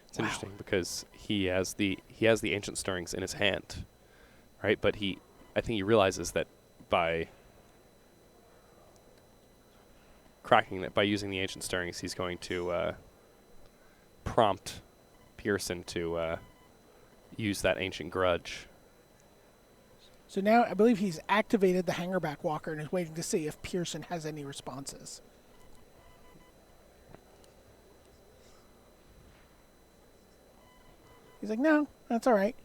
It's interesting because he has the Ancient Stirrings in his hand, right? But I think he realizes that by cracking that, by using the Ancient Stirrings, he's going to prompt Pearson to use that Ancient Grudge. So now I believe he's activated the Hangerback Walker and is waiting to see if Pearson has any responses. He's like, no, that's all right.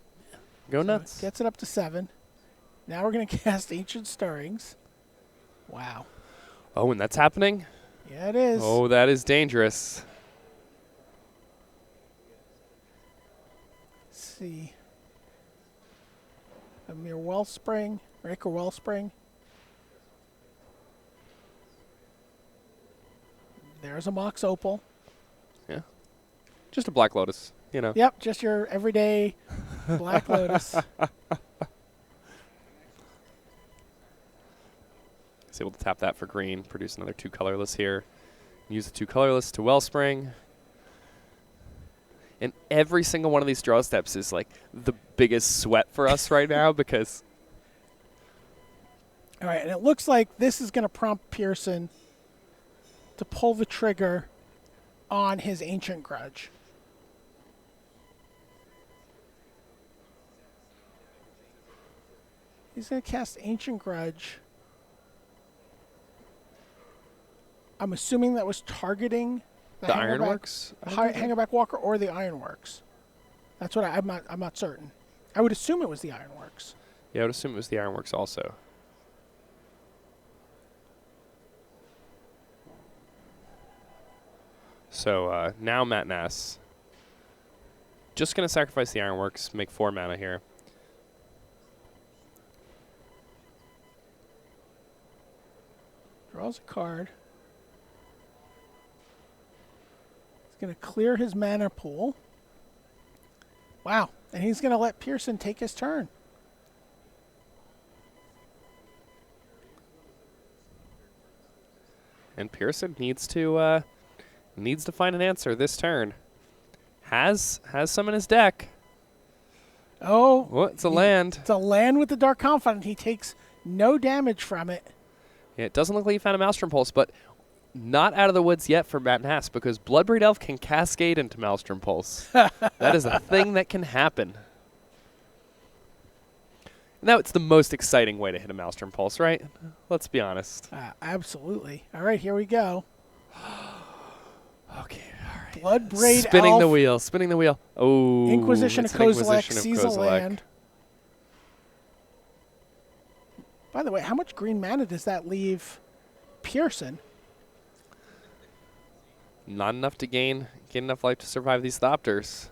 Go nuts. Gets it up to 7. Now we're going to cast Ancient Stirrings. Wow. Oh, and that's happening? Yeah, it is. Oh, that is dangerous. Let's see. A mere Wellspring, Raker Wellspring. There's a Mox Opal. Yeah. Just a Black Lotus, you know. Yep, just your everyday Black Lotus. He's able to tap that for green, produce another 2 colorless here. Use the 2 colorless to Wellspring. And every single one of these draw steps is like the biggest sweat for us right now because... All right, and it looks like this is going to prompt Pearson to pull the trigger on his Ancient Grudge. He's going to cast Ancient Grudge. I'm assuming that was targeting the Ironworks, Hangerback Walker, or the Ironworks. That's what I'm not certain. I would assume it was the Ironworks. Yeah, I would assume it was the Ironworks also. So now Matt Nass just going to sacrifice the Ironworks, make 4 mana here. Draws a card. He's going to clear his mana pool. Wow. And he's going to let Pearson take his turn. And Pearson needs to find an answer this turn. Has some in his deck. Oh. Well, it's a land. It's a land with the Dark Confidant. He takes no damage from it. Yeah, it doesn't look like he found a Maelstrom Pulse, but not out of the woods yet for Matt Nass because Bloodbraid Elf can cascade into Maelstrom Pulse. That is a thing that can happen. Now it's the most exciting way to hit a Maelstrom Pulse, right? Let's be honest. Absolutely. All right, here we go. Okay, all right. Bloodbraid Spinning Elf. the wheel, spinning the wheel. Oh, Inquisition of it's an Kozilek Inquisition of sees a Kozilek. land. By the way, how much green mana does that leave Pearson? Not enough to gain enough life to survive these Thopters.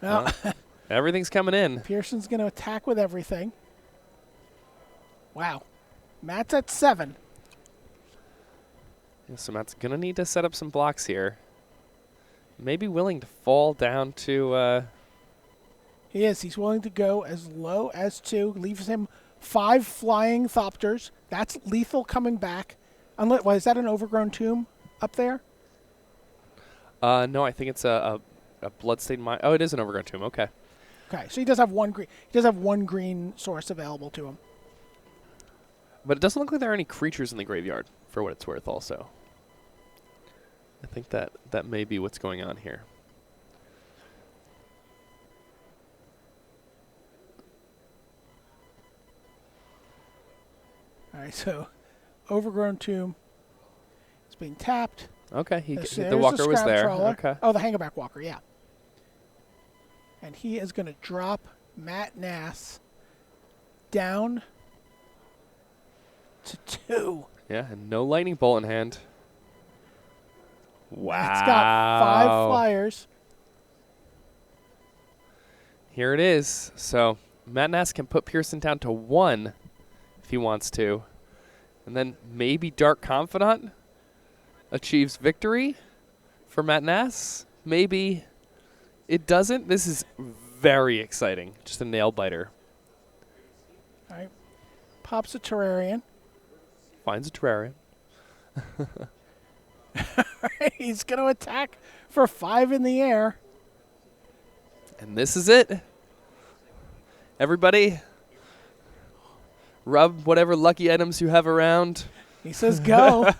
No. Everything's coming in. Pearson's going to attack with everything. Wow. Matt's at 7. Yeah, so Matt's going to need to set up some blocks here. Maybe willing to fall down to... He is. He's willing to go as low as 2. Leaves him 5 flying Thopters. That's lethal coming back. Unless, is that an Overgrown Tomb up there? No, I think it's a Bloodstained Mine. Oh, it is an Overgrown Tomb. Okay. Okay, so he does have one green. He does have one green source available to him. But it doesn't look like there are any creatures in the graveyard, for what it's worth, also. I think that may be what's going on here. All right, so Overgrown Tomb is being tapped. Okay, The Walker was there. Trawler. Okay. Oh, the Hangerback Walker, yeah. And he is going to drop Matt Nass down to 2. Yeah, and no lightning bolt in hand. Wow. It's got 5 flyers. Here it is. So Matt Nass can put Pearson down to 1 if he wants to. And then maybe Dark Confidant achieves victory for Matt Nass. Maybe it doesn't. This is very exciting. Just a nail biter. All right. Pops a Terrarian. Finds a Terrarian. He's going to attack for 5 in the air. And this is it. Everybody, rub whatever lucky items you have around. He says go.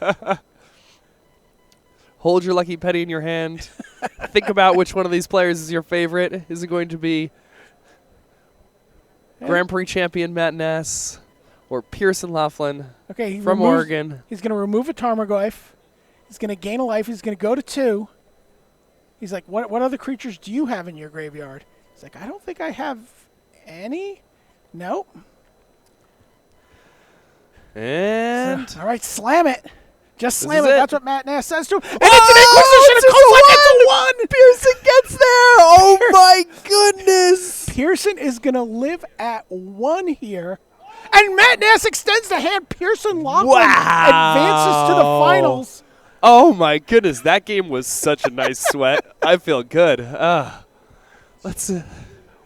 Hold your lucky penny in your hand. Think about which one of these players is your favorite. Is it going to be Grand Prix champion Matt Nass or Pearson Laughlin from Oregon? He's going to remove a Tarmogoyf. He's going to gain a life. He's going to go to 2. He's like, what other creatures do you have in your graveyard? He's like, I don't think I have any. Nope. And all right, slam it. Just slam it. That's what Matt Nass says to him. And it's an Inquisition. Pearson gets there. Oh, my goodness. Pearson is going to live at 1 here. And Matt Nass extends the hand. Pearson Laughlin advances to the finals. Oh, my goodness. That game was such a nice sweat. I feel good. Let's.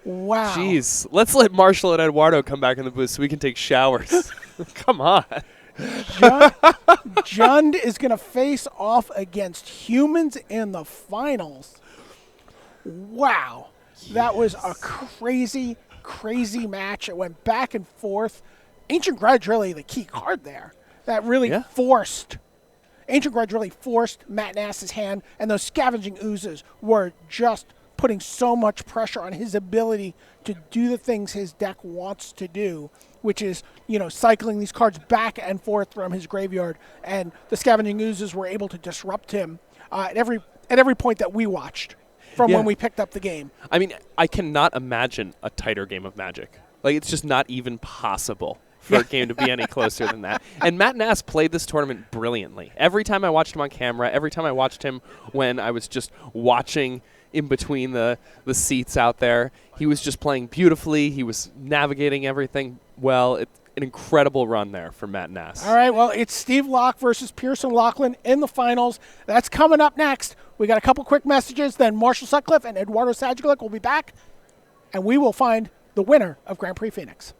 Wow. Jeez. Let's let Marshall and Eduardo come back in the booth so we can take showers. Come on. Jund is going to face off against humans in the finals. Wow. Yes. That was a crazy, crazy match. It went back and forth. Ancient Grudge really the key card there. That really forced. Ancient Grudge really forced Matt Nass's hand, and those Scavenging Oozes were just putting so much pressure on his ability to do the things his deck wants to do, which is, cycling these cards back and forth from his graveyard. And the Scavenging Oozes were able to disrupt him at every point that we watched from when we picked up the game. I mean, I cannot imagine a tighter game of Magic. Like, it's just not even possible for a game to be any closer than that. And Matt Nass played this tournament brilliantly. Every time I watched him on camera, every time I watched him when I was just watching in between the seats out there, he was just playing beautifully. He was navigating everything well. It's an incredible run there for Matt Nass. All right, well, it's Steve Locke versus Pearson Laughlin in the finals. That's coming up next. We got a couple quick messages, then Marshall Sutcliffe and Eduardo Sajgalik will be back, and we will find the winner of Grand Prix Phoenix.